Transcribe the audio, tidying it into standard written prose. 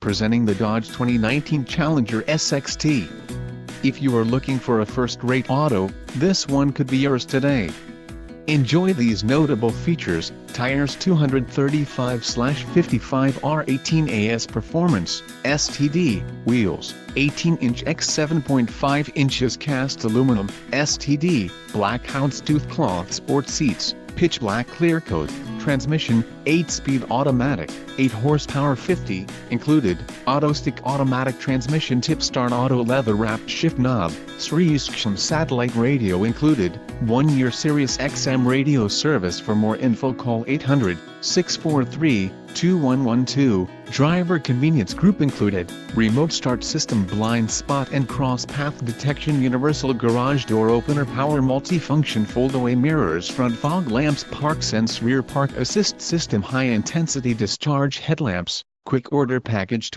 presenting the Dodge 2019 Challenger SXT. If you are looking for a first-rate auto, this one could be yours today. Enjoy these notable features: tires 235/55 R18 AS Performance, STD, wheels, 18-inch x 7.5 inches cast aluminum, STD, black houndstooth cloth sport seats, pitch black clear coat, transmission, 8-speed automatic, 8 horsepower 50, included, auto stick automatic transmission tip start auto leather wrapped shift knob, Sirius satellite radio included, 1-year Sirius XM radio service. For more info call 800-643-2112, driver convenience group included, remote start system, blind spot and cross path detection, universal garage door opener, power multifunction fold-away mirrors, front fog lamps, park sense rear park assist system, high intensity discharge headlamps, quick order package.